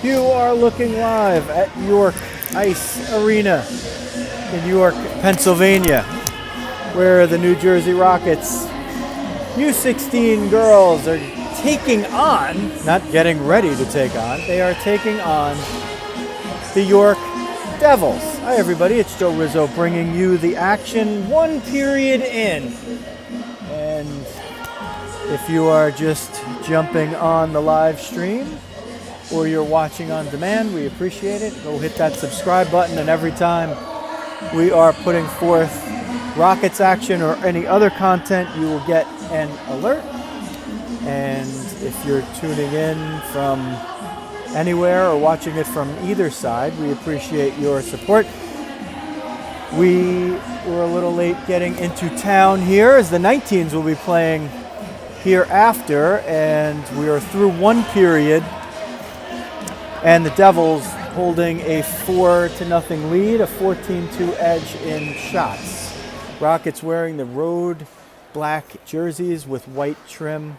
You are looking live at York Ice Arena in York, Pennsylvania, where the New Jersey Rockets U16 girls are taking on, not getting ready to take on, they are taking on the York Devils. Hi everybody, it's Joe Rizzo bringing you the action one period in. And if you are just jumping on the live stream or you're watching on demand, we appreciate it. Go hit that subscribe button, and every time we are putting forth Rockets action or any other content, you will get an alert. And if you're tuning in from anywhere or watching it from either side, we appreciate your support. We were a little late getting into town here, as the 19s will be playing hereafter, and we are through one period, and the Devils holding a 4-0 lead, a 14-2 edge in shots. Rockets wearing the road black jerseys with white trim,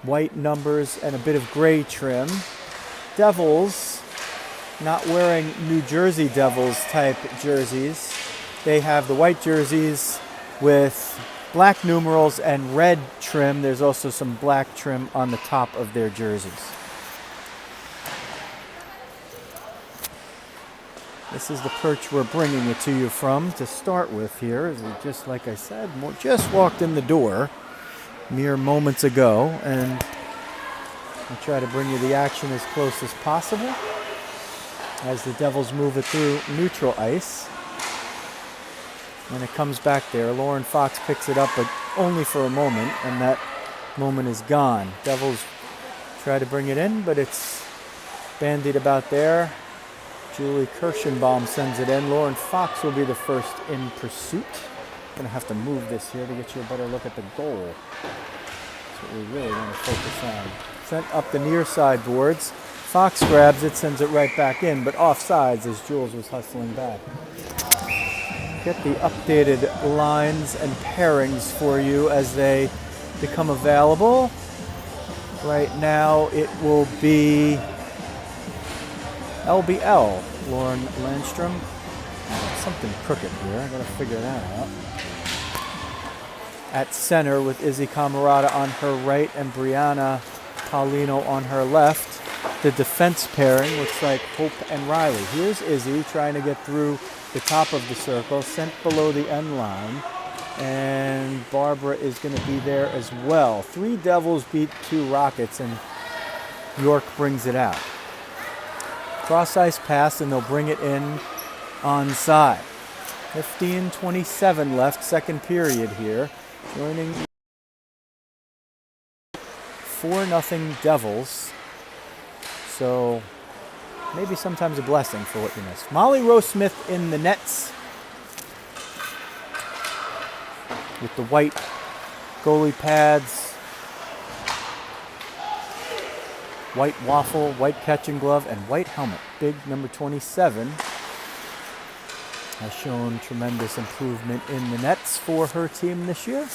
white numbers, and a bit of gray trim. Devils not wearing New Jersey Devils type jerseys. They have the white jerseys with black numerals and red trim. There's also some black trim on the top of their jerseys. This is the perch we're bringing it to you from to start with here. As we just, like I said, just walked in the door mere moments ago, and I'll try to bring you the action as close as possible as the Devils move it through neutral ice. And it comes back there. Lauren Fox picks it up, but only for a moment, and that moment is gone. Devils try to bring it in, but it's bandied about there. Julie Kirschenbaum sends it in. Lauren Fox will be the first in pursuit. I'm going to have to move this here to get you a better look at the goal. That's what we really want to focus on. Sent up the near side boards. Fox grabs it, sends it right back in, but offsides as Jules was hustling back. Get the updated lines and pairings for you as they become available. Right now it will be LBL, Lauren Landstrom. Something crooked here, I gotta figure that out. At center with Izzy Camarada on her right and Brianna Paulino on her left. The defense pairing looks like Hope and Riley. Here's Izzy trying to get through the top of the circle, sent below the end line. And Barbara is gonna be there as well. 3 Devils beat 2 Rockets, and York brings it out. Cross ice pass, and they'll bring it in onside. 15:27 left, second period here. Joining 4-0 Devils. So maybe sometimes a blessing for what you missed. Molly Rose Smith in the nets with the white goalie pads. White waffle, white catching glove, and white helmet. Big number 27 has shown tremendous improvement in the nets for her team this year.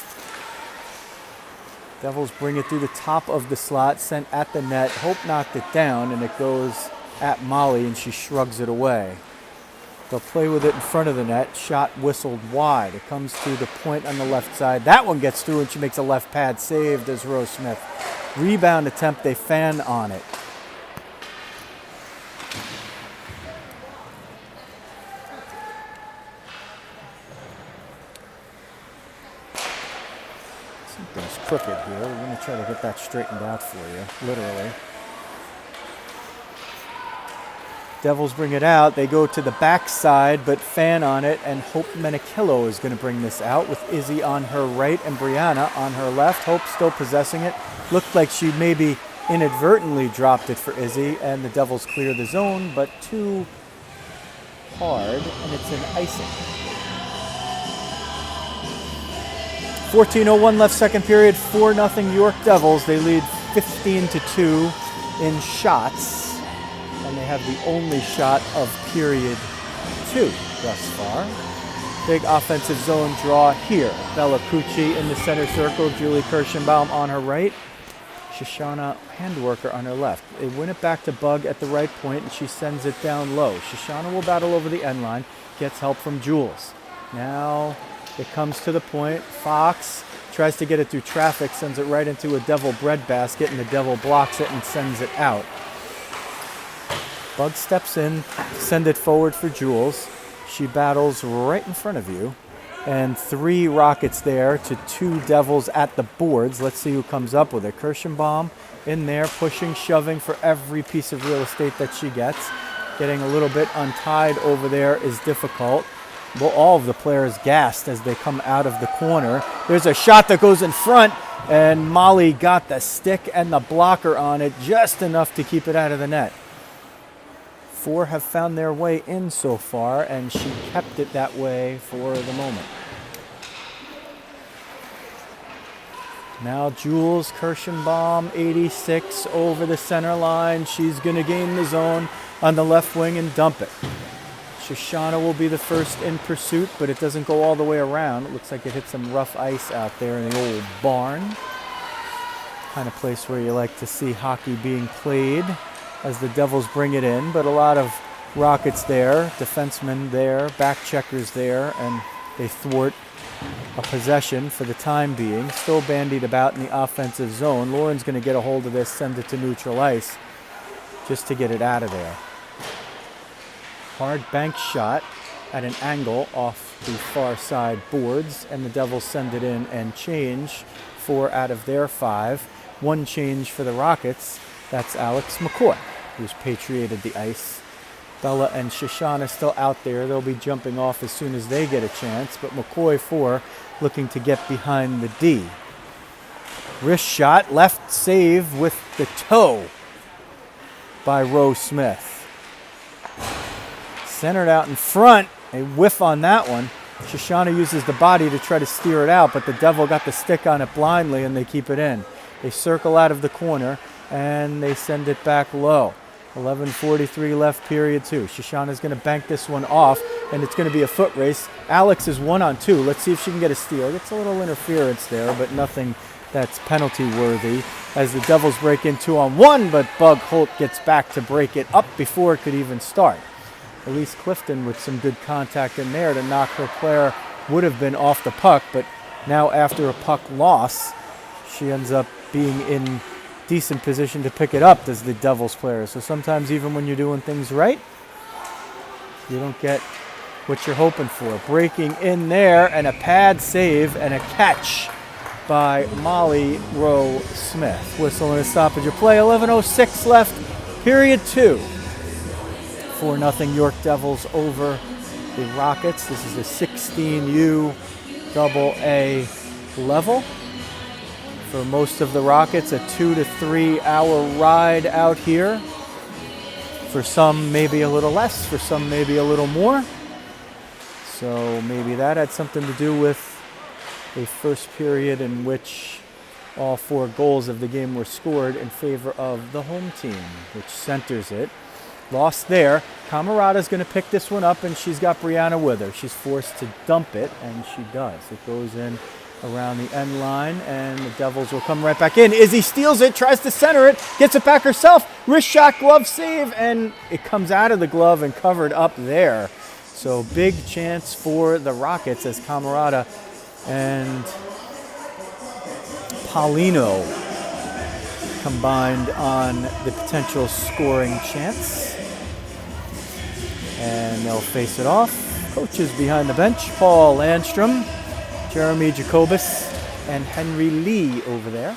Devils bring it through the top of the slot, sent at the net. Hope knocked it down, and it goes at Molly, and she shrugs it away. They'll play with it in front of the net. Shot whistled wide. It comes to the point on the left side. That one gets through, and she makes a left pad save, does Rose Smith. Rebound attempt, they fan on it. Something's crooked here. We're going to try to get that straightened out for you, literally. Devils bring it out. They go to the backside, but fan on it, and Hope Menachillo is going to bring this out with Izzy on her right and Brianna on her left. Hope still possessing it. Looked like she maybe inadvertently dropped it for Izzy, and the Devils clear the zone, but too hard, and it's an icing. 14:01 left second period, 4-0 York Devils. They lead 15-2 in shots, and they have the only shot of period 2 thus far. Big offensive zone draw here. Bella Cucci in the center circle, Julie Kirschenbaum on her right. Shoshana handworker on her left. They win it back to Bug at the right point, and she sends it down low. Shoshana will battle over the end line, gets help from Jules. Now it comes to the point. Fox tries to get it through traffic, sends it right into a Devil bread basket, and the Devil blocks it and sends it out. Bug steps in, send it forward for Jules. She battles right in front of you. And 3 rockets there to 2 Devils at the boards. Let's see who comes up with it. Kirschenbaum in there, pushing, shoving for every piece of real estate that she gets. Getting a little bit untied over there is difficult. Well, all of the players gassed as they come out of the corner. There's a shot that goes in front, and Molly got the stick and the blocker on it just enough to keep it out of the net. 4 have found their way in so far, and she kept it that way for the moment. Now Jules Kirschenbaum, 86 over the center line. She's going to gain the zone on the left wing and dump it. Shoshana will be the first in pursuit, but it doesn't go all the way around. It looks like it hit some rough ice out there in the old barn. Kind of place where you like to see hockey being played as the Devils bring it in, but a lot of Rockets there, defensemen there, back checkers there, and they thwart a possession for the time being. Still bandied about in the offensive zone. Lauren's going to get a hold of this, send it to neutral ice just to get it out of there. Hard bank shot at an angle off the far side boards, and the Devils send it in and change 4 out of their 5. 1 change for the Rockets. That's Alex McCoy, who's patrioted the ice. Bella and Shoshana still out there. They'll be jumping off as soon as they get a chance, but McCoy 4 looking to get behind the D. Wrist shot, left save with the toe by Rose Smith. Centered out in front, a whiff on that one. Shoshana uses the body to try to steer it out, but the Devil got the stick on it blindly and they keep it in. They circle out of the corner and they send it back low. 11:43 left, period 2. Shoshana's going to bank this one off, and it's going to be a foot race. Alex is 1-on-2. Let's see if she can get a steal. Gets a little interference there, but nothing that's penalty worthy as the Devils break in 2-on-1, but Bug Holt gets back to break it up before it could even start. Elise Clifton with some good contact in there to knock her player. Would have been off the puck, but now after a puck loss, she ends up being in decent position to pick it up as the Devils player. So sometimes even when you're doing things right, you don't get what you're hoping for. Breaking in there and a pad save and a catch by Molly Rowe Smith. Whistle and a stoppage of play. 11:06 left, period 2. 4-0 York Devils over the Rockets. This is a 16U AA level. For most of the Rockets, a 2 to 3 hour ride out here. For some, maybe a little less. For some, maybe a little more. So maybe that had something to do with a first period in which all 4 goals of the game were scored in favor of the home team, which centers it. Lost there. Camarada's going to pick this one up, and she's got Brianna with her. She's forced to dump it, and she does. It goes in around the end line, and the Devils will come right back in. Izzy steals it, tries to center it, gets it back herself. Wrist shot, glove save, and it comes out of the glove and covered up there. So big chance for the Rockets as Camarada and Paulino combined on the potential scoring chance. And they'll face it off. Coaches behind the bench, Paul Landstrom, Jeremy Jacobus, and Henry Lee over there.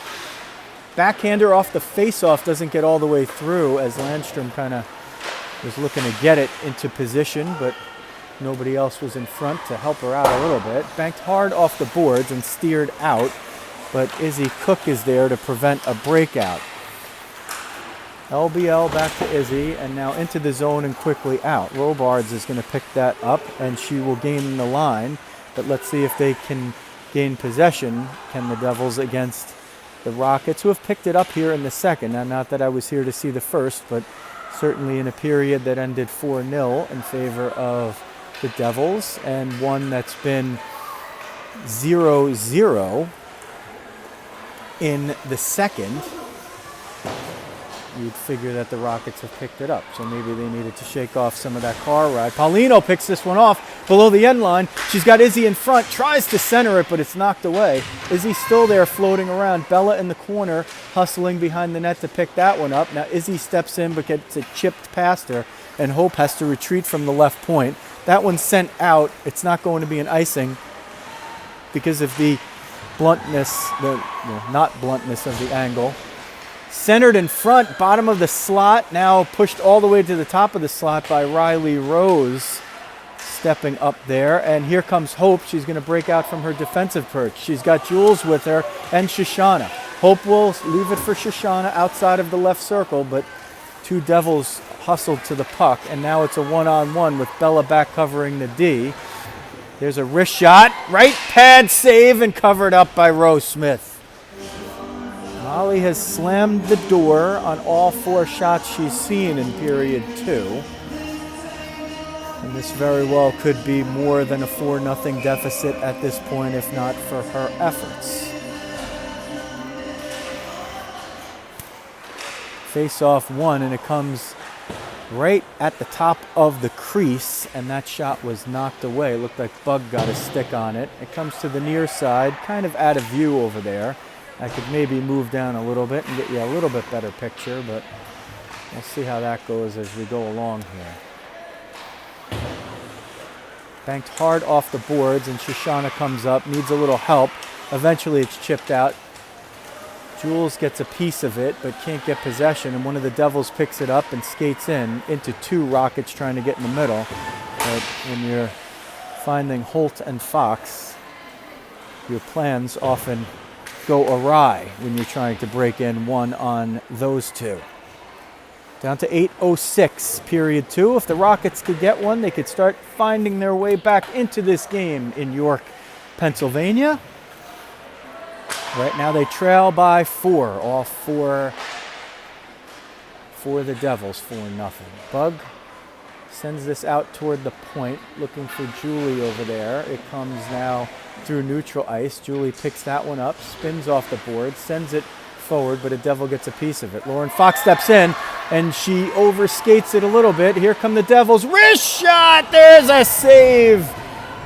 Backhander off the face-off doesn't get all the way through as Landstrom kind of was looking to get it into position, but nobody else was in front to help her out a little bit. Banked hard off the boards and steered out, but Izzy Cook is there to prevent a breakout. LBL back to Izzy, and now into the zone and quickly out. Robards is going to pick that up, and she will gain the line. But let's see if they can gain possession. Can the Devils against the Rockets, who have picked it up here in the second. Now, not that I was here to see the first, but certainly in a period that ended 4-0 in favor of the Devils, and one that's been 0-0 in the second. you'd figure that the Rockets have picked it up. So maybe they needed to shake off some of that car ride. Paulino picks this one off below the end line. She's got Izzy in front, tries to center it, but it's knocked away. Izzy's still there floating around. Bella in the corner, hustling behind the net to pick that one up. Now Izzy steps in, but gets it chipped past her, and Hope has to retreat from the left point. That one's sent out. It's not going to be an icing because of the bluntness, not bluntness of the angle. Centered in front, bottom of the slot, now pushed all the way to the top of the slot by Riley Rose, stepping up there. And here comes Hope. She's going to break out from her defensive perch. She's got Jules with her and Shoshana. Hope will leave it for Shoshana outside of the left circle, but two Devils hustled to the puck, and now it's a one-on-one with Bella back covering the D. There's a wrist shot, right pad save, and covered up by Rose Smith. Molly has slammed the door on all 4 shots she's seen in period 2. And this very well could be more than a 4-0 deficit at this point, if not for her efforts. Face-off 1, and it comes right at the top of the crease, and that shot was knocked away. It looked like Bug got a stick on it. It comes to the near side, kind of out of view over there. I could maybe move down a little bit and get you a little bit better picture, but we'll see how that goes as we go along here. Banked hard off the boards, and Shoshana comes up, needs a little help. Eventually it's chipped out. Jules gets a piece of it, but can't get possession, and one of the Devils picks it up and skates into 2 Rockets trying to get in the middle. But when you're finding Holt and Fox, your plans often go awry when you're trying to break in one on those 2. Down to 8:06, period 2. If the Rockets could get one, they could start finding their way back into this game in York, Pennsylvania. Right now they trail by 4, all 4 for the Devils, 4-0. Bug sends this out toward the point, looking for Julie over there. It comes now through neutral ice. Julie picks that one up, spins off the board, sends it forward, but a Devil gets a piece of it. Lauren Fox steps in, and she overskates it a little bit. Here come the Devils. Wrist shot! There's a save!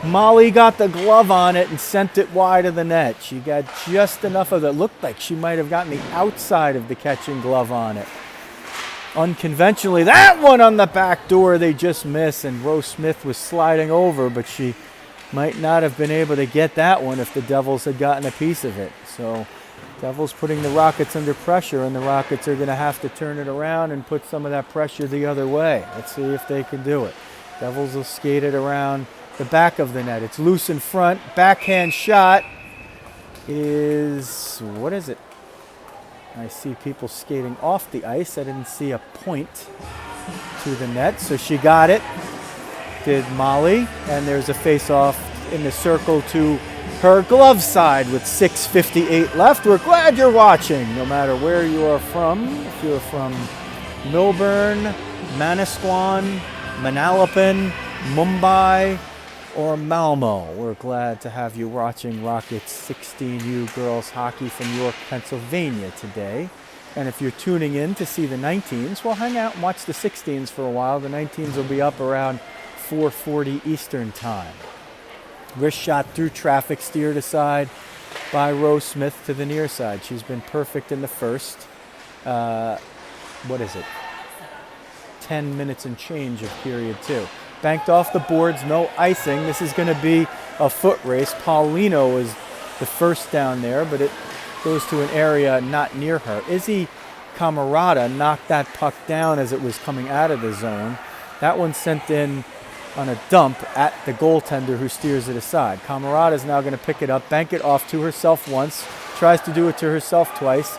Molly got the glove on it and sent it wide of the net. She got just enough of it. Looked like she might have gotten the outside of the catching glove on it. Unconventionally, that one on the back door, they just miss, and Rose Smith was sliding over, but she might not have been able to get that one if the Devils had gotten a piece of it. So Devils putting the Rockets under pressure, and the Rockets are going to have to turn it around and put some of that pressure the other way. Let's see if they can do it. Devils will skate it around the back of the net. It's loose in front. Backhand shot is, what is it? I see people skating off the ice. I didn't see a point to the net, so she got it. Did Molly, and there's a face-off in the circle to her glove side with 6:58 left. We're glad you're watching, no matter where you are from. If you're from Milburn, Manasquan, Manalapan, Mumbai, or Malmo, we're glad to have you watching Rockets 16U girls hockey from York, Pennsylvania today. And if you're tuning in to see the 19s, well, hang out and watch the 16s for a while. The 19s will be up around 4:40 Eastern time. Wrist shot through traffic, steered aside by Rose Smith to the near side. She's been perfect in the first, 10 minutes and change of period 2. Banked off the boards, no icing. This is going to be a foot race. Paulino is the first down there, but it goes to an area not near her. Izzy Camarada knocked that puck down as it was coming out of the zone. That one sent in on a dump at the goaltender, who steers it aside. Camarada is now going to pick it up, bank it off to herself once, tries to do it to herself twice,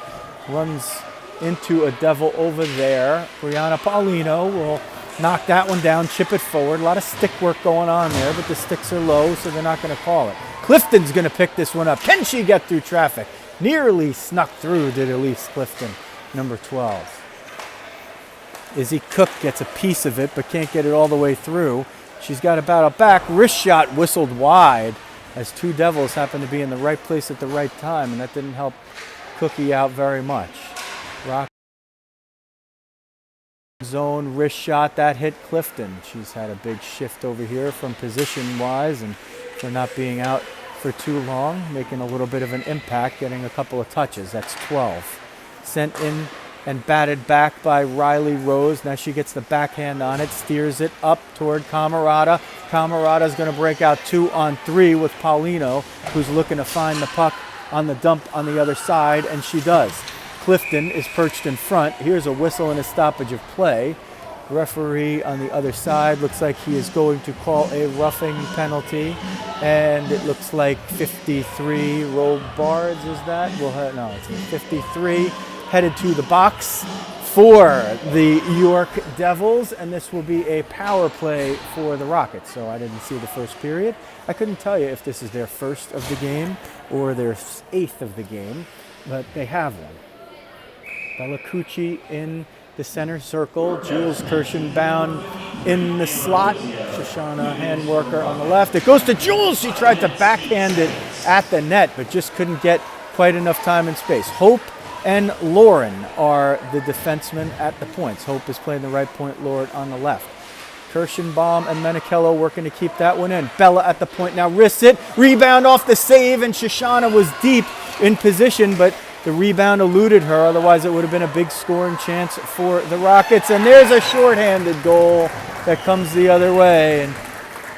runs into a Devil over there. Brianna Paulino will knock that one down, chip it forward. A lot of stick work going on there, but the sticks are low, so they're not going to call it. Clifton's going to pick this one up. Can she get through traffic? Nearly snuck through, did Elise Clifton, number 12. Izzy Cook gets a piece of it, but can't get it all the way through. She's got a battle back. Wrist shot whistled wide as two Devils happen to be in the right place at the right time, and that didn't help Cookie out very much. Zone wrist shot that hit Clifton. She's had a big shift over here from position-wise and for not being out for too long, making a little bit of an impact, getting a couple of touches. That's 12. Sent in and batted back by Riley Rose. Now she gets the backhand on it, steers it up toward Camarada. Camarada's going to break out 2-on-3 with Paulino, who's looking to find the puck on the dump on the other side, and she does. Clifton is perched in front. Here's a whistle and a stoppage of play. Referee on the other side looks like he is going to call a roughing penalty, and it looks like 53 Robards, is that? No, it's 53 headed to the box for the York Devils, and this will be a power play for the Rockets. So I didn't see the first period. I couldn't tell you if this is their first of the game or their 8th of the game, but they have one. Bellacucci in the center circle. Jules Kirschenbaum in the slot. Shoshana Handworker on the left. It goes to Jules. She tried to backhand it at the net, but just couldn't get quite enough time and space. Hope and Lauren are the defensemen at the points. Hope is playing the right point, Lauren on the left. Kirschenbaum and Menichello working to keep that one in. Bella at the point now wrists it. Rebound off the save, and Shoshana was deep in position, but the rebound eluded her. Otherwise, it would have been a big scoring chance for the Rockets. And there's a shorthanded goal that comes the other way. And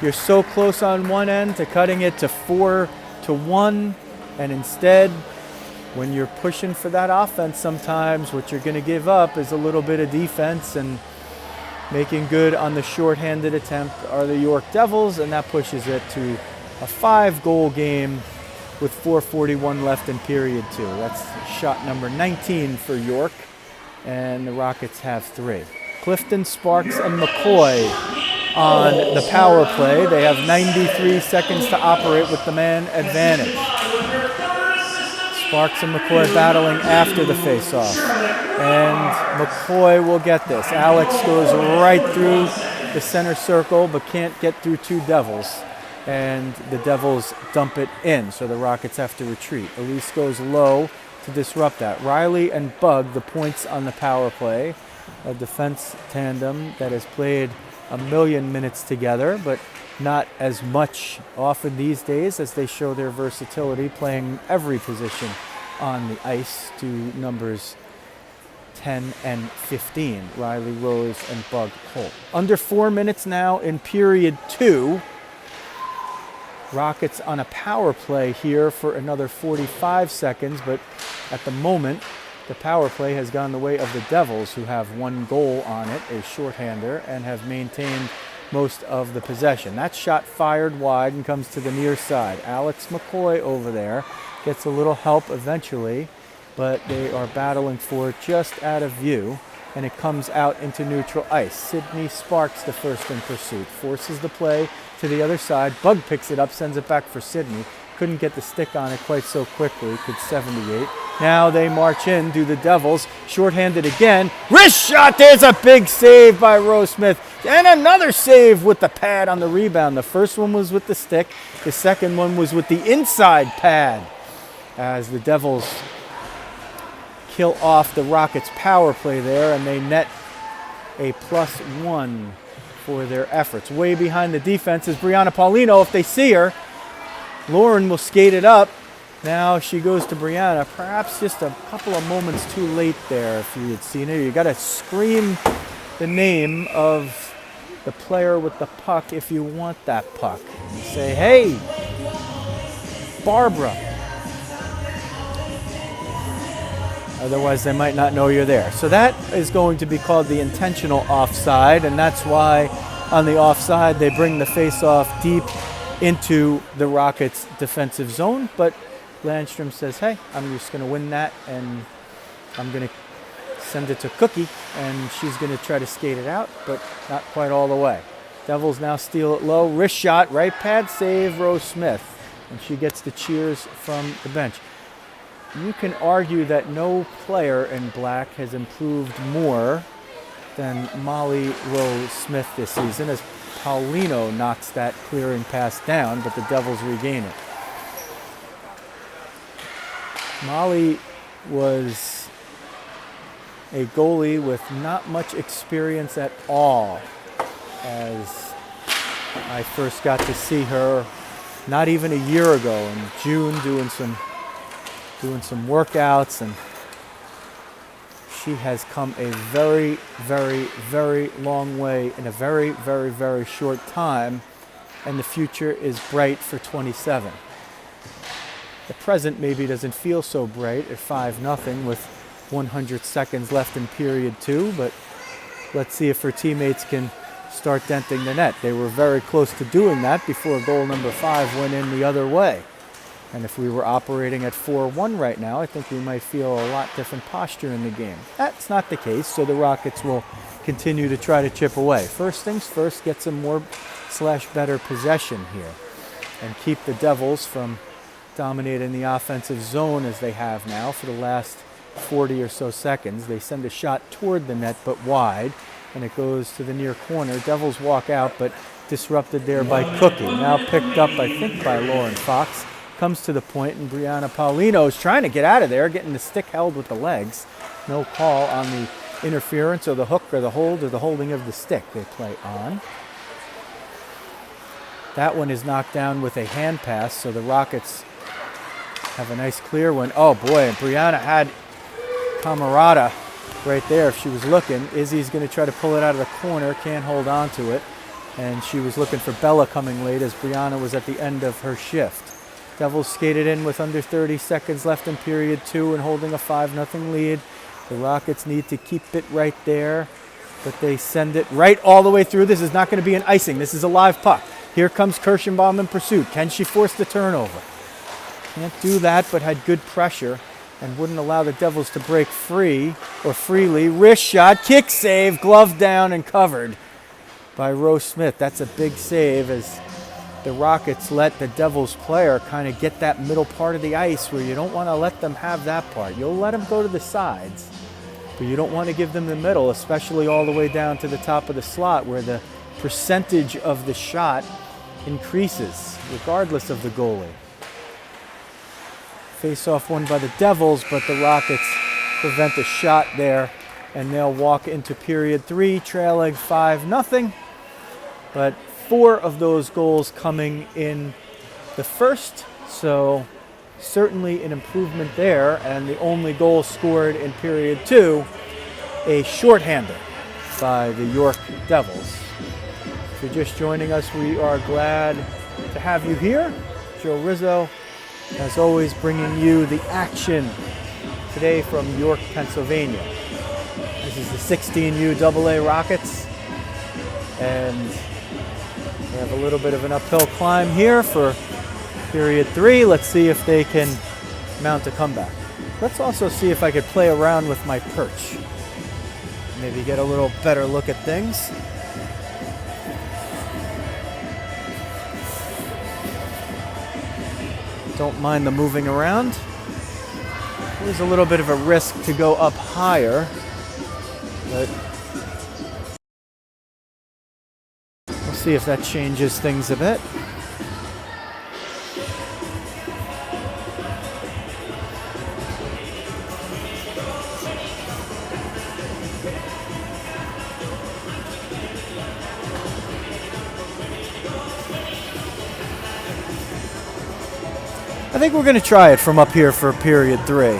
you're so close on one end to cutting it to 4-1. And instead, when you're pushing for that offense, sometimes what you're going to give up is a little bit of defense, and making good on the shorthanded attempt are the York Devils, and that pushes it to a 5-goal game with 4:41 left in period 2. That's shot number 19 for York, and the Rockets have 3. Clifton, Sparks, and McCoy on the power play. They have 93 seconds to operate with the man advantage. Sparks and McCoy battling after the face-off. And McCoy will get this. Alex goes right through the center circle, but can't get through 2 Devils. And the Devils dump it in, so the Rockets have to retreat. Elise goes low to disrupt that. Riley and Bug, the points on the power play. A defense tandem that has played a million minutes together, but not as much often these days as they show their versatility, playing every position on the ice to numbers 10 and 15, Riley Rose and Bug Holt. Under 4 minutes now in period 2. Rockets on a power play here for another 45 seconds, but at the moment, the power play has gone the way of the Devils, who have 1 goal on it, a shorthander, and have maintained most of the possession. That shot fired wide and comes to the near side. Alex McCoy over there gets a little help eventually, but they are battling for it just out of view, and it comes out into neutral ice. Sydney Sparks, the first in pursuit, forces the play to the other side. Bug picks it up, sends it back for Sydney. Couldn't get the stick on it quite so quickly. Could 78. Now they march in, do the Devils. Shorthanded again. Wrist shot. There's a big save by Rose Smith. And another save with the pad on the rebound. The first one was with the stick. The second one was with the inside pad, as the Devils kill off the Rockets' power play there, and they net a +1 for their efforts. Way behind the defense is Brianna Paulino. If they see her, Lauren will skate it up. Now she goes to Brianna, perhaps just a couple of moments too late there. If you had seen her, you got to scream the name of the player with the puck if you want that puck. You say, hey, Barbara. Otherwise, they might not know you're there. So that is going to be called the intentional offside, and that's why on the offside they bring the face-off deep into the Rockets' defensive zone. But Landstrom says, hey, I'm just going to win that, and I'm going to send it to Cookie, and she's going to try to skate it out, but not quite all the way. Devils now steal it low. Wrist shot, right pad save, Rose Smith, and she gets the cheers from the bench. You can argue that no player in black has improved more than Molly Rose Smith this season, as Paulino knocks that clearing pass down, but the Devils regain it. Molly was a goalie with not much experience at all, as I first got to see her not even a year ago in June doing some workouts, and she has come a very, very, very long way in a very, very, very short time, and the future is bright for 27. The present maybe doesn't feel so bright at 5-0 with 100 seconds left in period 2, but let's see if her teammates can start denting the net. They were very close to doing that before goal number 5 went in the other way. And if we were operating at 4-1 right now, I think we might feel a lot different posture in the game. That's not the case, so the Rockets will continue to try to chip away. First things first, get some more / better possession here and keep the Devils from dominating the offensive zone as they have now for the last 40 or so seconds. They send a shot toward the net but wide, and it goes to the near corner. Devils walk out, but disrupted there by Cookie. Now picked up, I think, by Lauren Fox. Comes to the point, and Brianna Paulino is trying to get out of there, getting the stick held with the legs. No call on the interference or the hook or the hold or the holding of the stick they play on. That one is knocked down with a hand pass, so the Rockets have a nice clear one. Oh boy, and Brianna had Camarada right there if she was looking. Izzy's going to try to pull it out of the corner, can't hold on to it. And she was looking for Bella coming late as Brianna was at the end of her shift. Devils skated in with under 30 seconds left in period 2 and holding a 5-0 lead. The Rockets need to keep it right there, but they send it right all the way through. This is not going to be an icing. This is a live puck. Here comes Kirschenbaum in pursuit. Can she force the turnover? Can't do that, but had good pressure and wouldn't allow the Devils to break free or freely. Wrist shot, kick save, glove down and covered by Rose Smith. That's a big save as the Rockets let the Devils player kind of get that middle part of the ice where you don't want to let them have that part. You'll let them go to the sides, but you don't want to give them the middle, especially all the way down to the top of the slot where the percentage of the shot increases regardless of the goalie. Face-off won by the Devils, but the Rockets prevent a shot there, and they'll walk into period 3 trailing 5-0. But 4 of those goals coming in the first, so certainly an improvement there. And the only goal scored in period 2, a shorthander by the York Devils. If you're just joining us, we are glad to have you here. Joe Rizzo, as always, bringing you the action today from York, Pennsylvania. This is the 16U AA Rockets, and we have a little bit of an uphill climb here for period 3. Let's see if they can mount a comeback. Let's also see if I could play around with my perch. Maybe get a little better look at things. Don't mind the moving around. There's a little bit of a risk to go up higher, but we'll see if that changes things a bit. I think we're going to try it from up here for period 3.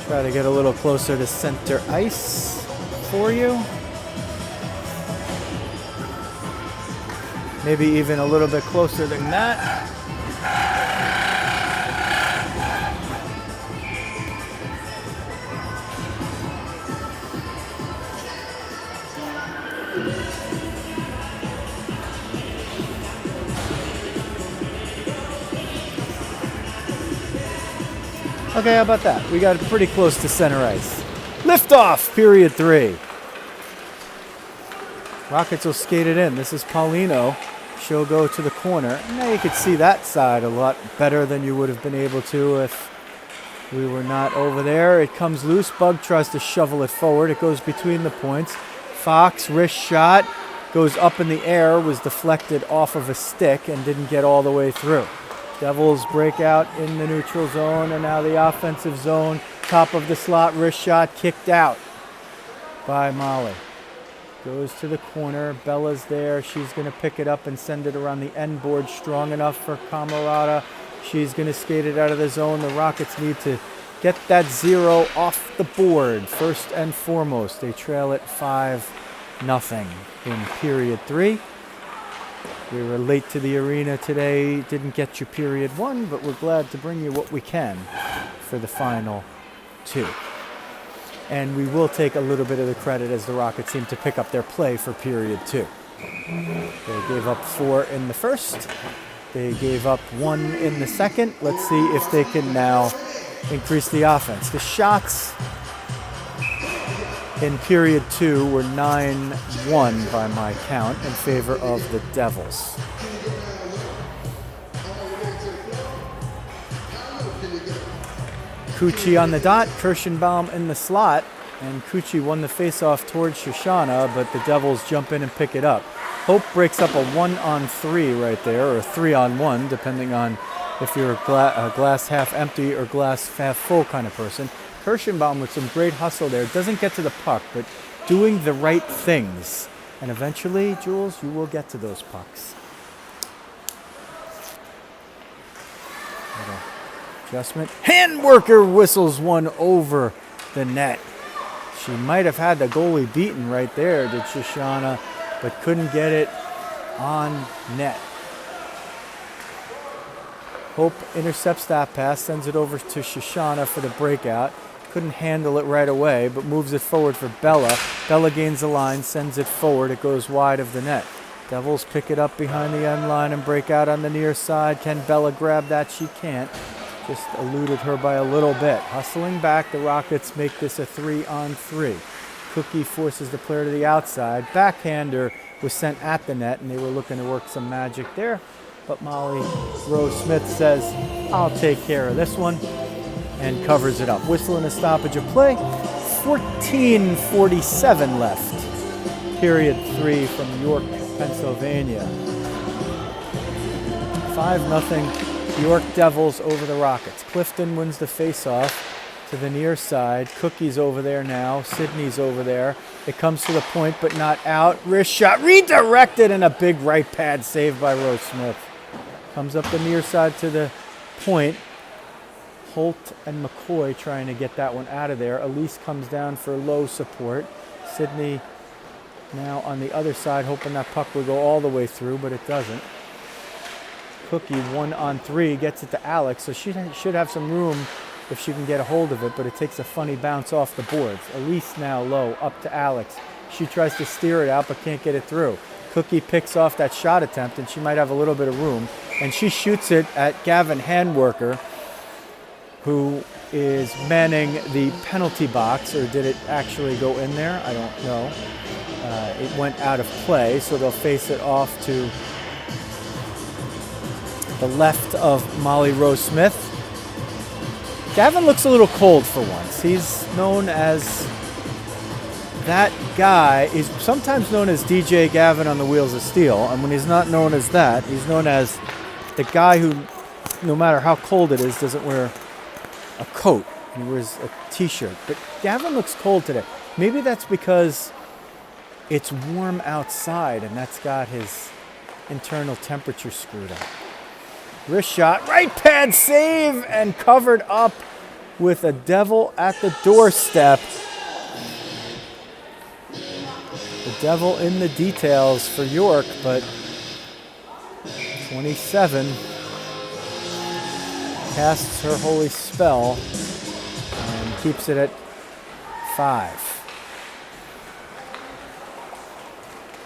Try to get a little closer to center ice for you. Maybe even a little bit closer than that. Okay, how about that? We got pretty close to center ice. Liftoff, period 3. Rockets will skate it in. This is Paulino. She'll go to the corner. Now you could see that side a lot better than you would have been able to if we were not over there. It comes loose. Bug tries to shovel it forward. It goes between the points. Fox, wrist shot, goes up in the air, was deflected off of a stick and didn't get all the way through. Devils break out in the neutral zone, and now the offensive zone. Top of the slot, wrist shot kicked out by Molly. Goes to the corner. Bella's there. She's going to pick it up and send it around the end board. Strong enough for Camerata. She's going to skate it out of the zone. The Rockets need to get that 0 off the board. First and foremost, they trail it 5-0 in period 3. We were late to the arena today. Didn't get you period 1, but we're glad to bring you what we can for the final 2. And we will take a little bit of the credit as the Rockets seem to pick up their play for period 2. They gave up 4 in the first. They gave up 1 in the second. Let's see if they can now increase the offense. The shots in period 2 were 9-1 by my count in favor of the Devils. Kuchi on the dot, Kirschenbaum in the slot, and Kuchi won the faceoff towards Shoshana, but the Devils jump in and pick it up. Hope breaks up a 1-on-3 right there, or a 3-on-1, depending on if you're a glass half empty or glass half full kind of person. Kirschenbaum with some great hustle there, doesn't get to the puck, but doing the right things. And eventually, Jules, you will get to those pucks. Adjustment. Handworker whistles one over the net. She might have had the goalie beaten right there, did Shoshana, but couldn't get it on net. Hope intercepts that pass, sends it over to Shoshana for the breakout. Couldn't handle it right away, but moves it forward for Bella. Bella gains the line, sends it forward. It goes wide of the net. Devils pick it up behind the end line and break out on the near side. Can Bella grab that? She can't. Just eluded her by a little bit. Hustling back, the Rockets make this a 3-on-3. Cookie forces the player to the outside. Backhander was sent at the net, and they were looking to work some magic there. But Molly Rose Smith says, I'll take care of this one, and covers it up. Whistle and a stoppage of play. 14:47 left. Period 3 from York, Pennsylvania. 5-0. York Devils over the Rockets. Clifton wins the faceoff to the near side. Cookie's over there now. Sydney's over there. It comes to the point, but not out. Wrist shot redirected, and a big right pad save by Rose Smith. Comes up the near side to the point. Holt and McCoy trying to get that one out of there. Elise comes down for low support. Sydney now on the other side, hoping that puck will go all the way through, but it doesn't. Cookie 1-on-3 gets it to Alex, so she should have some room if she can get a hold of it, but it takes a funny bounce off the boards. Elise now low, up to Alex. She tries to steer it out, but can't get it through. Cookie picks off that shot attempt, and she might have a little bit of room, and she shoots it at Gavin Handworker, who is manning the penalty box, or did it actually go in there? I don't know. It went out of play, so they'll face it off to the left of Molly Rose Smith. Gavin looks a little cold for once. He's known as that guy. He's sometimes known as DJ Gavin on the Wheels of Steel, and when he's not known as that, he's known as the guy who, no matter how cold it is, doesn't wear a coat. He wears a t-shirt. But Gavin looks cold today. Maybe that's because it's warm outside, and that's got his internal temperature screwed up. Wrist shot, right pad save, and covered up with a Devil at the doorstep. The Devil in the details for York, but 27 casts her holy spell and keeps it at 5.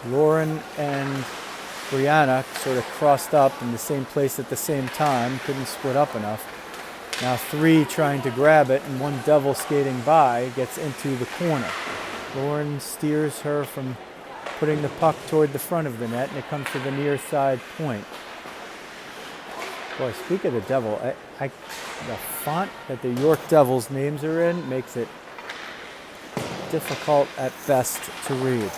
Lauren and Brianna sort of crossed up in the same place at the same time, couldn't split up enough. Now 3 trying to grab it, and 1 Devil skating by gets into the corner. Lauren steers her from putting the puck toward the front of the net, and it comes to the near side point. Boy, speak of the Devil, the font that the York Devils names are in makes it difficult at best to read.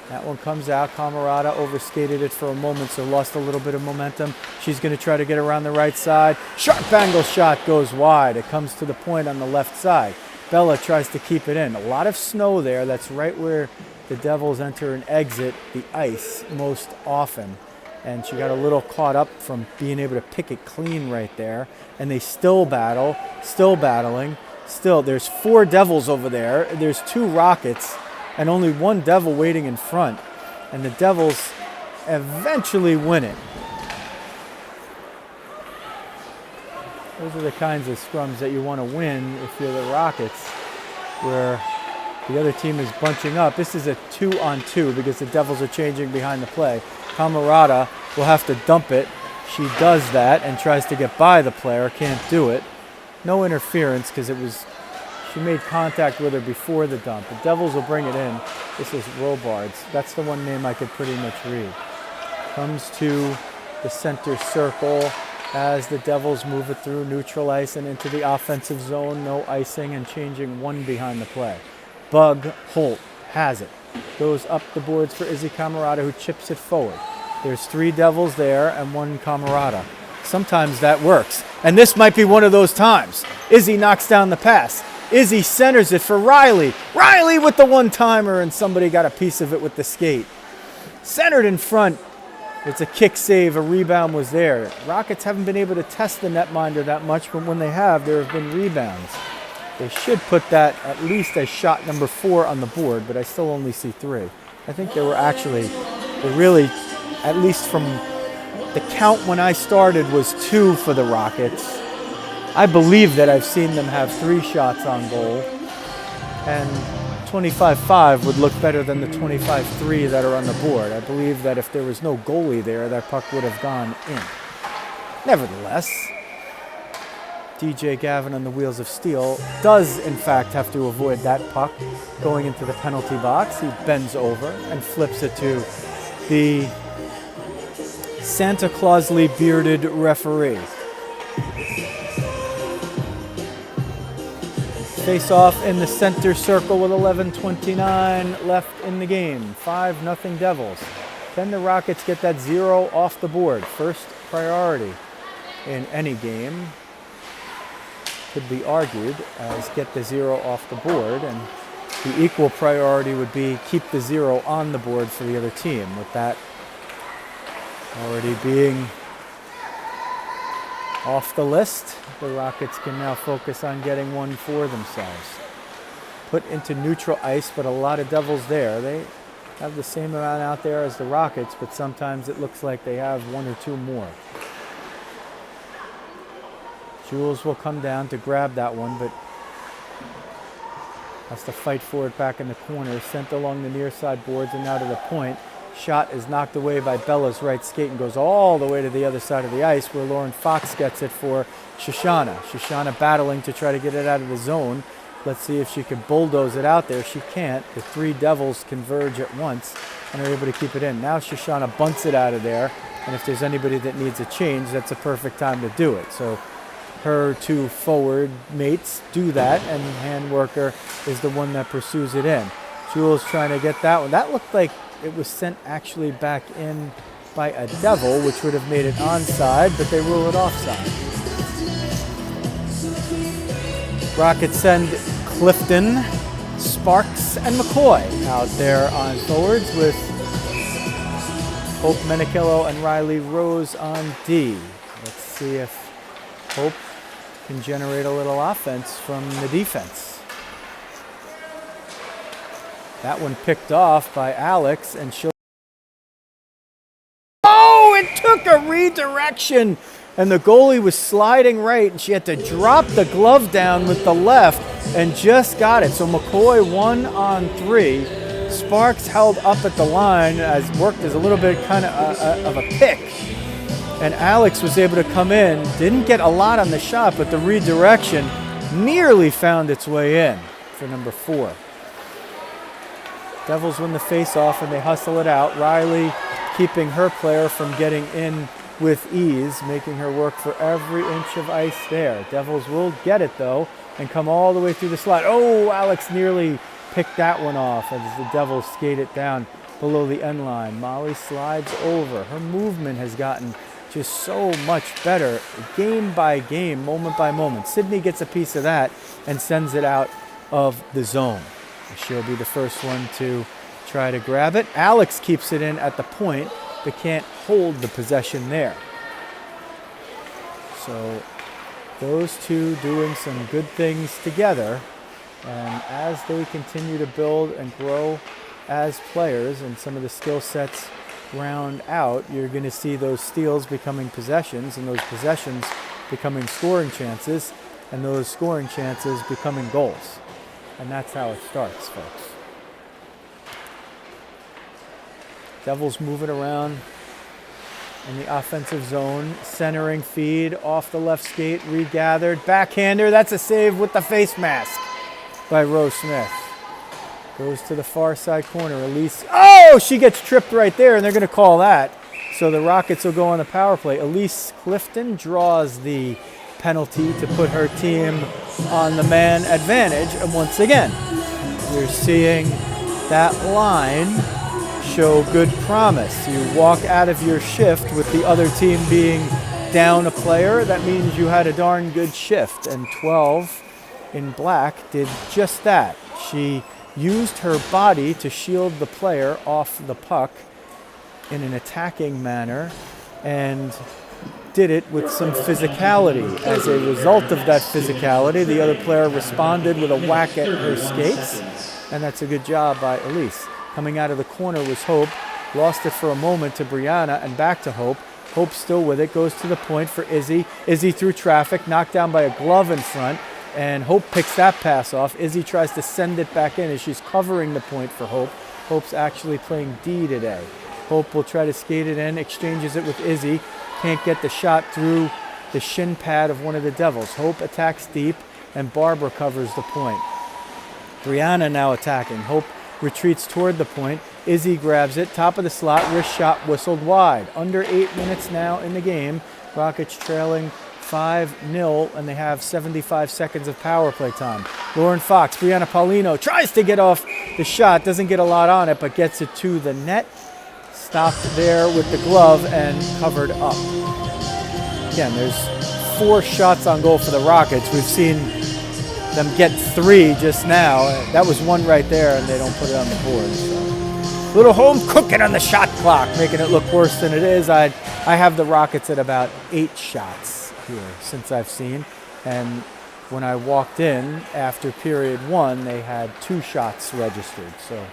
That one comes out. Camarada overskated it for a moment, so lost a little bit of momentum. She's going to try to get around the right side. Sharp angle shot goes wide. It comes to the point on the left side. Bella tries to keep it in. A lot of snow there. That's right where the Devils enter and exit the ice most often. And she got a little caught up from being able to pick it clean right there. And they still battle, still battling. Still, there's 4 Devils over there. There's 2 Rockets and only 1 Devil waiting in front. And the Devils eventually win it. Those are the kinds of scrums that you want to win if you're the Rockets, where the other team is bunching up. This is a 2-on-2 because the Devils are changing behind the play. Camarada will have to dump it. She does that and tries to get by the player. Can't do it. No interference because she made contact with her before the dump. The Devils will bring it in. This is Robards. That's the one name I could pretty much read. Comes to the center circle as the Devils move it through neutral ice and into the offensive zone. No icing and changing 1 behind the play. Bug Holt has it. Goes up the boards for Izzy Camarada, who chips it forward. There's 3 Devils there and 1 Camarada. Sometimes that works. And this might be one of those times. Izzy knocks down the pass. Izzy centers it for Riley. Riley with the one-timer, and somebody got a piece of it with the skate. Centered in front. It's a kick save. A rebound was there. Rockets haven't been able to test the netminder that much, but when they have, there have been rebounds. They should put that at least as shot number 4 on the board, but I still only see 3. I think they really, at least from the count when I started, was 2 for the Rockets. I believe that I've seen them have 3 shots on goal, and 25-5 would look better than the 25-3 that are on the board. I believe that if there was no goalie there, that puck would have gone in. Nevertheless, DJ Gavin on the wheels of steel does in fact have to avoid that puck going into the penalty box. He bends over and flips it to the Santa Clausly bearded referee. Face off in the center circle with 11:29 left in the game. 5-0 Devils. Can the Rockets get that 0 off the board? First priority in any game. Could be argued as get the 0 off the board, and the equal priority would be keep the 0 on the board for the other team, with that already being off the list. The Rockets can now focus on getting 1 for themselves. Put into neutral ice, but a lot of Devils there. They have the same amount out there as the Rockets, but sometimes it looks like they have 1 or 2 more. Jules will come down to grab that one, but has to fight for it back in the corner. Sent along the near side boards and now to the point. Shot is knocked away by Bella's right skate and goes all the way to the other side of the ice, where Lauren Fox gets it for Shoshana. Shoshana battling to try to get it out of the zone. Let's see if she can bulldoze it out there. She can't. The 3 Devils converge at once and are able to keep it in. Now Shoshana bunts it out of there, and if there's anybody that needs a change, that's a perfect time to do it. So her 2 forward mates do that, and hand worker is the one that pursues it in. Jules trying to get that one. That looked like it was sent actually back in by a Devil, which would have made it onside, but they rule it offside. Rockets send Clifton, Sparks, and McCoy out there on forwards, with Hope Menikillo and Riley Rose on D. Let's see if Hope can generate a little offense from the defense. That one picked off by Alex, and she'll... Oh, it took a redirection, and the goalie was sliding right, and she had to drop the glove down with the left and just got it. So McCoy 1-on-3. Sparks held up at the line, as worked as a little bit kind of a pick. And Alex was able to come in, didn't get a lot on the shot, but the redirection nearly found its way in for number 4. Devils win the face-off and they hustle it out. Riley keeping her player from getting in with ease, making her work for every inch of ice there. Devils will get it, though, and come all the way through the slot. Oh, Alex nearly picked that one off as the Devils skate it down below the end line. Molly slides over. Her movement has gotten just so much better, game by game, moment by moment. Sydney gets a piece of that and sends it out of the zone. She'll be the first one to try to grab it. Alex keeps it in at the point, but can't hold the possession there. So those two doing some good things together. And as they continue to build and grow as players and some of the skill sets round out, you're going to see those steals becoming possessions, and those possessions becoming scoring chances, and those scoring chances becoming goals. And that's how it starts, folks. Devils moving around in the offensive zone, centering feed off the left skate, regathered, backhander. That's a save with the face mask by Rose Smith. Goes to the far side corner. Elise, oh, she gets tripped right there, and they're going to call that. So the Rockets will go on the power play. Elise Clifton draws the penalty to put her team on the man advantage. And once again, you're seeing that line show good promise. You walk out of your shift with the other team being down a player. That means you had a darn good shift. And 12 in black did just that. She used her body to shield the player off the puck in an attacking manner and did it with some physicality. As a result of that physicality, the other player responded with a whack at her skates, and that's a good job by Elise. Coming out of the corner was Hope, lost it for a moment to Brianna and back to Hope. Hope still with it, goes to the point for Izzy. Izzy through traffic, knocked down by a glove in front, and Hope picks that pass off. Izzy tries to send it back in as she's covering the point for Hope. Hope's actually playing D today. Hope will try to skate it in, exchanges it with Izzy. Can't get the shot through the shin pad of one of the Devils. Hope attacks deep, and Barbara covers the point. Brianna now attacking. Hope retreats toward the point. Izzy grabs it, top of the slot, wrist shot whistled wide. Under 8 minutes now in the game. Rockets trailing 5-0, and they have 75 seconds of power play time. Lauren Fox, Brianna Paulino tries to get off the shot, doesn't get a lot on it, but gets it to the net. Stopped there with the glove and covered up. Again, there's 4 shots on goal for the Rockets. We've seen them get 3 just now. That was 1 right there, and they don't put it on the board. So. Little home cooking on the shot clock, making it look worse than it is. I have the Rockets at about 8 shots here since I've seen, and when I walked in after period 1, they had 2 shots registered. So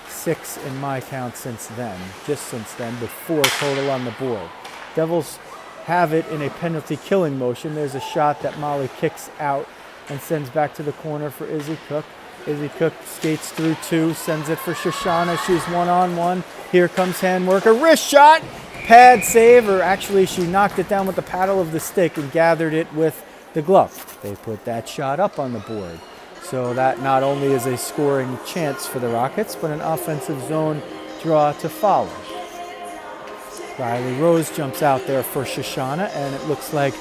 6 in my count since then, just since then, with 4 total on the board. Devils have it in a penalty killing motion. There's a shot that Molly kicks out and sends back to the corner for Izzy Cook. Izzy Cook skates through 2, sends it for Shoshana. She's 1-on-1. Here comes handwork. A wrist shot, pad save, or actually she knocked it down with the paddle of the stick and gathered it with the glove. They put that shot up on the board. So that not only is a scoring chance for the Rockets, but an offensive zone draw to follow. Riley Rose jumps out there for Shoshana, and it looks like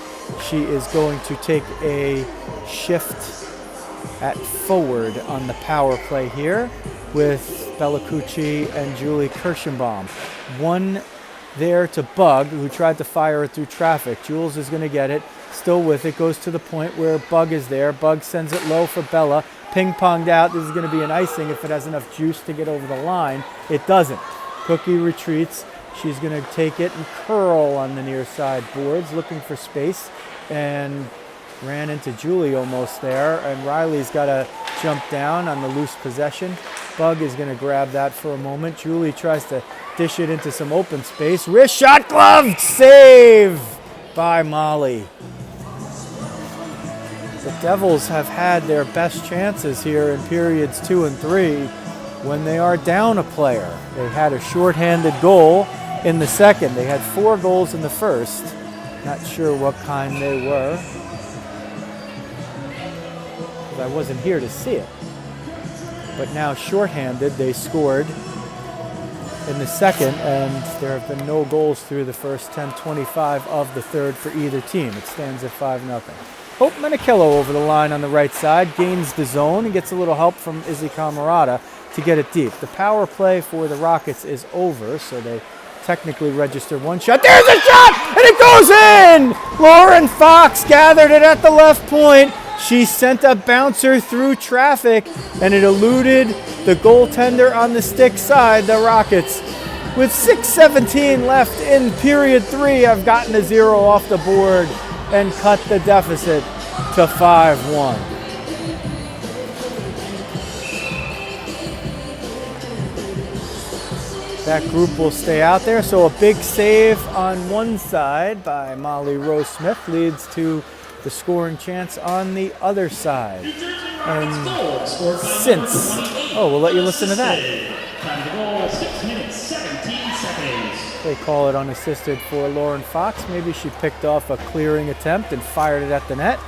she is going to take a shift at forward on the power play here with Bella Cucci and Julie Kirschenbaum. 1 there to Bug, who tried to fire it through traffic. Jules is going to get it. Still with it, goes to the point where Bug is there. Bug sends it low for Bella. Ping-ponged out. This is going to be an icing if it has enough juice to get over the line. It doesn't. Cookie retreats. She's going to take it and curl on the near side boards, looking for space, and ran into Julie almost there. And Riley's got to jump down on the loose possession. Bug is going to grab that for a moment. Julie tries to dish it into some open space. Wrist shot, glove, save by Molly. The Devils have had their best chances here in periods 2 and 3 when they are down a player. They had a shorthanded goal in the second. They had 4 goals in the first. Not sure what kind they were, because I wasn't here to see it. But now shorthanded, they scored in the second, and there have been no goals through the first 10:25 of the third for either team. It stands at 5-0. Hope Menichello over the line on the right side, gains the zone and gets a little help from Izzy Camarada. to get it deep. The power play for the Rockets is over, so they technically registered one shot. There's a shot, and it goes in! Lauren Fox gathered it at the left point. She sent a bouncer through traffic, and it eluded the goaltender on the stick side, the Rockets. With 6:17 left in period 3, I've gotten a 0 off the board and cut the deficit to 5-1. That group will stay out there, so a big save on one side by Molly Rose Smith leads to the scoring chance on the other side. And since, we'll let you listen to that. Time to goal, 6 minutes, 17 seconds. They call it unassisted for Lauren Fox. Maybe she picked off a clearing attempt and fired it at the net.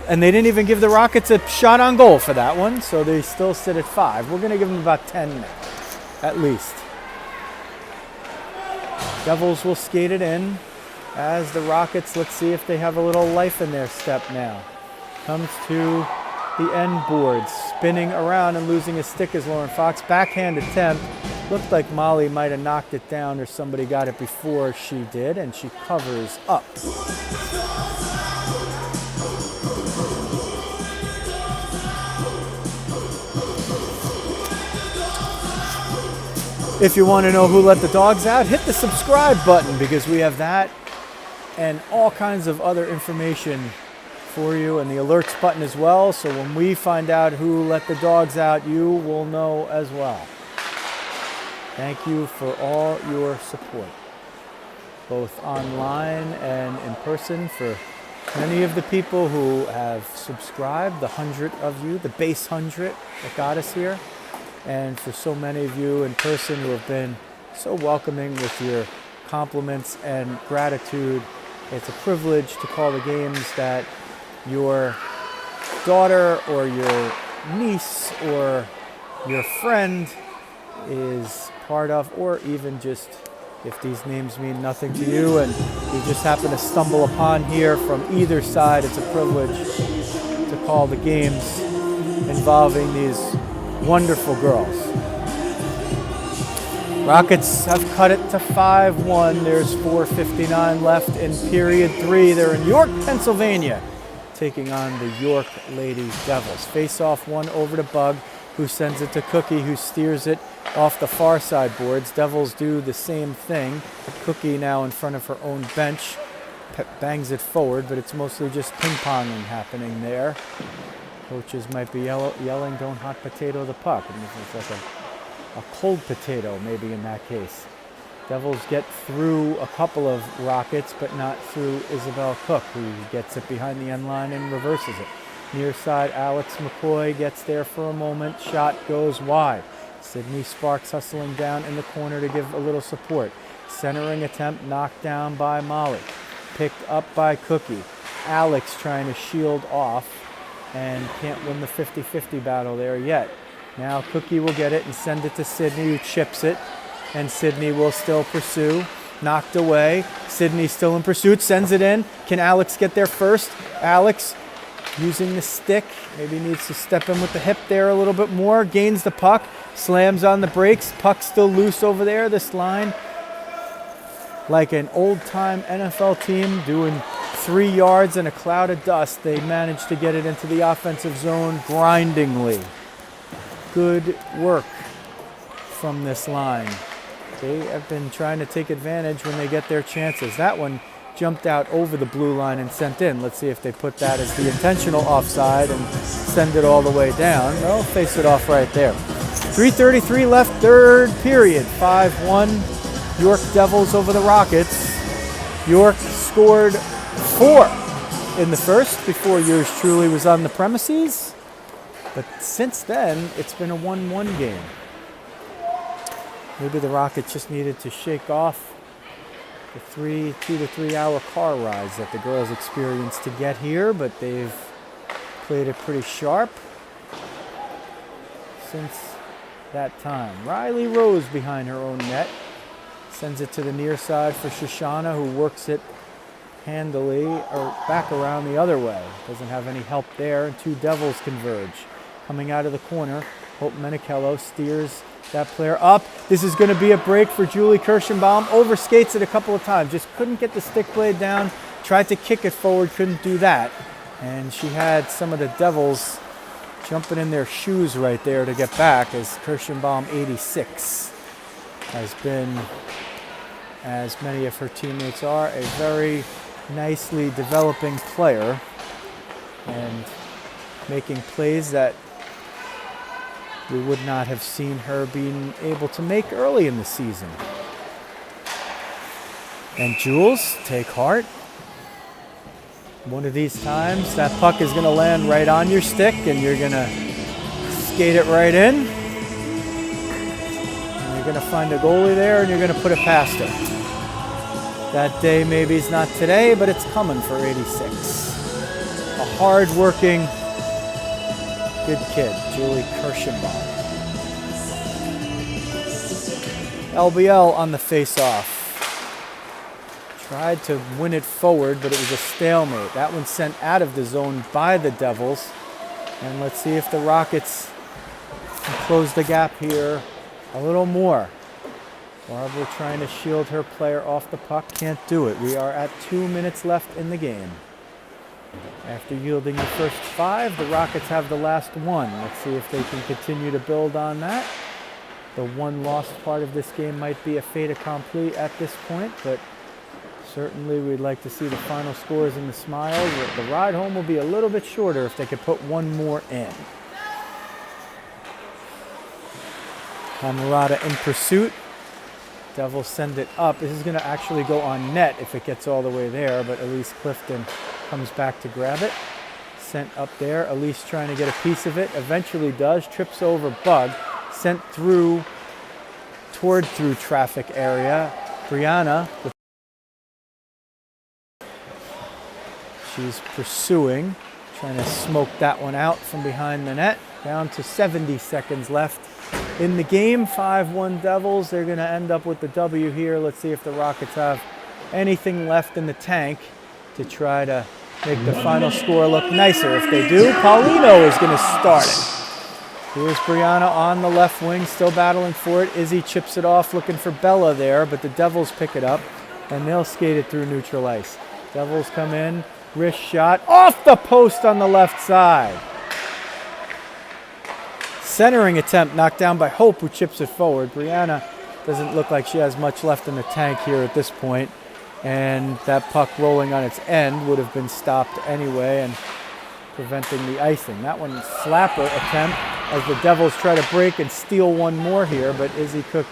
And they didn't even give the Rockets a shot on goal for that one, so they still sit at 5. We're going to give them about 10 now, at least. Devils will skate it in as the Rockets, let's see if they have a little life in their step now. Comes to the end boards, spinning around and losing a stick as Lauren Fox. Backhand attempt. Looked like Molly might have knocked it down or somebody got it before she did, and she covers up. If you want to know who let the dogs out, hit the subscribe button because we have that and all kinds of other information for you, and the alerts button as well. So when we find out who let the dogs out, you will know as well. Thank you for all your support, both online and in person. For many of the people who have subscribed, the 100 of you, the base 100 that got us here. And for so many of you in person who have been so welcoming with your compliments and gratitude. It's a privilege to call the games that your daughter or your niece or your friend is part of, or even just if these names mean nothing to you and you just happen to stumble upon here from either side. It's a privilege to call the games involving these wonderful girls. Rockets have cut it to 5-1. There's 4:59 left in period 3. They're in York, Pennsylvania, taking on the York Lady Devils. Face-off one over to Bug, who sends it to Cookie, who steers it off the far side boards. Devils do the same thing. Cookie now in front of her own bench. Bangs it forward, but it's mostly just ping-ponging happening there. Coaches might be yelling, "Don't hot potato the puck." And it's like a cold potato, maybe in that case. Devils get through a couple of Rockets, but not through Isabel Cook, who gets it behind the end line and reverses it. Near side, Alex McCoy gets there for a moment. Shot goes wide. Sydney Sparks hustling down in the corner to give a little support. Centering attempt knocked down by Molly. Picked up by Cookie. Alex trying to shield off and can't win the 50-50 battle there yet. Now Cookie will get it and send it to Sydney, who chips it, and Sydney will still pursue. Knocked away. Sydney still in pursuit, sends it in. Can Alex get there first? Alex using the stick, maybe needs to step in with the hip there a little bit more. Gains the puck, slams on the brakes. Puck still loose over there. This line, like an old-time NFL team doing 3 yards in a cloud of dust, they managed to get it into the offensive zone grindingly. Good work from this line. They have been trying to take advantage when they get their chances. That one jumped out over the blue line and sent in. Let's see if they put that as the intentional offside and send it all the way down. They'll face it off right there. 3:33 left, third period. 5-1 York Devils over the Rockets. York scored 4 in the first before yours truly was on the premises. But since then, it's been a 1-1 game. Maybe the Rockets just needed to shake off the 2 to 3 hour car rides that the girls experienced to get here, but they've played it pretty sharp since that time. Riley Rose behind her own net. Sends it to the near side for Shoshana, who works it handily or back around the other way. Doesn't have any help there, and 2 Devils converge. Coming out of the corner, Hope Menichello steers that player up. This is going to be a break for Julie Kirschenbaum. Overskates it a couple of times. Just couldn't get the stick blade down. Tried to kick it forward. Couldn't do that. And she had some of the Devils jumping in their shoes right there to get back, as Kirschenbaum, 86, has been, as many of her teammates are, a very nicely developing player and making plays that we would not have seen her being able to make early in the season. And Jules, take heart. One of these times, that puck is going to land right on your stick and you're going to skate it right in. And you're going to find a goalie there and you're going to put it past her. That day maybe is not today, but it's coming for 86. A hard-working, good kid, Julie Kirschenbaum. LBL on the face-off. Tried to win it forward, but it was a stalemate. That one sent out of the zone by the Devils. And let's see if the Rockets can close the gap here a little more. Barbara trying to shield her player off the puck. Can't do it. We are at 2 minutes left in the game. After yielding the first 5, the Rockets have the last 1. Let's see if they can continue to build on that. The one lost part of this game might be a fait accompli at this point, but certainly we'd like to see the final scores and the smiles. The ride home will be a little bit shorter if they could put one more in. Camerata in pursuit. Devils send it up. This is going to actually go on net if it gets all the way there, but Elise Clifton comes back to grab it. Sent up there. Elise trying to get a piece of it. Eventually does. Trips over Bug. Sent through traffic area. Brianna. She's pursuing. Trying to smoke that one out from behind the net. Down to 70 seconds left in the game. 5-1 Devils. They're going to end up with the W here. Let's see if the Rockets have anything left in the tank to try to make the final score look nicer. If they do, Paulino is going to start it. Here's Brianna on the left wing, still battling for it. Izzy chips it off, looking for Bella there, but the Devils pick it up, and they'll skate it through neutral ice. Devils come in, wrist shot, off the post on the left side. Centering attempt knocked down by Hope, who chips it forward. Brianna doesn't look like she has much left in the tank here at this point, and that puck rolling on its end would have been stopped anyway and preventing the icing. That one, slapper attempt as the Devils try to break and steal one more here, but Izzy Cook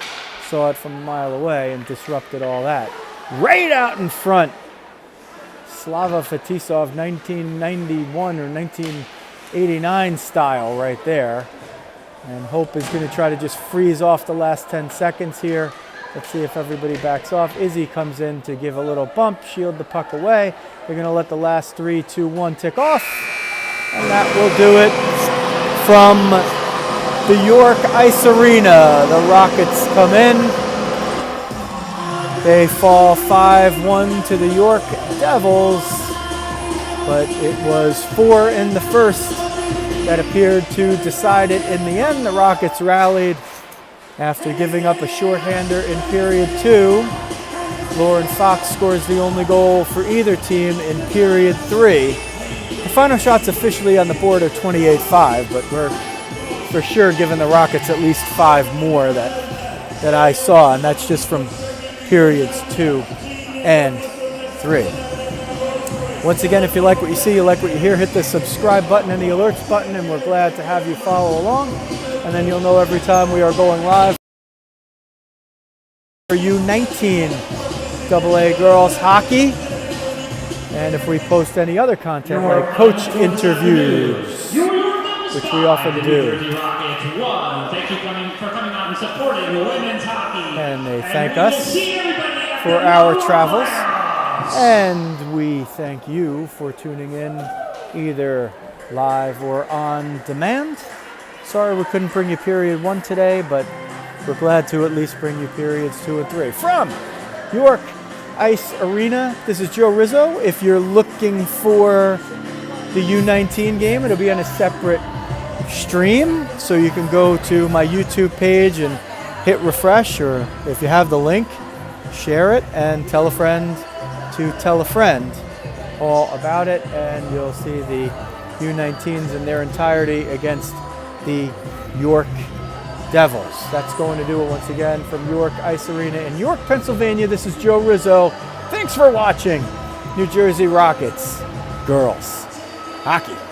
saw it from a mile away and disrupted all that. Right out in front. Slava Fetisov, 1991 or 1989 style right there. And Hope is going to try to just freeze off the last 10 seconds here. Let's see if everybody backs off. Izzy comes in to give a little bump, shield the puck away. They're going to let the last 3, 2, 1 tick off. And that will do it from the York Ice Arena. The Rockets come in. They fall 5-1 to the York Devils. But it was 4 in the first that appeared to decide it in the end. The Rockets rallied after giving up a shorthander in period 2. Lauren Fox scores the only goal for either team in period 3. The final shots officially on the board are 28-5, but we're for sure giving the Rockets at least 5 more that I saw, and that's just from periods 2 and 3. Once again, if you like what you see, you like what you hear, hit the subscribe button and the alerts button, and we're glad to have you follow along. And then you'll know every time we are going live for U16 AA girls hockey. And if we post any other content like coach interviews, which we often do. Thank you for coming out and supporting women's hockey. And they thank us for our travels. And we thank you for tuning in either live or on demand. Sorry we couldn't bring you period 1 today, but we're glad to at least bring you periods 2 and 3. From York Ice Arena, this is Joe Rizzo. If you're looking for the U19 game, it'll be on a separate stream, so you can go to my YouTube page and hit refresh, or if you have the link, share it and tell a friend to tell a friend all about it, and you'll see the U19s in their entirety against the York Devils. That's going to do it once again from York Ice Arena in York, Pennsylvania. This is Joe Rizzo. Thanks for watching New Jersey Rockets girls hockey.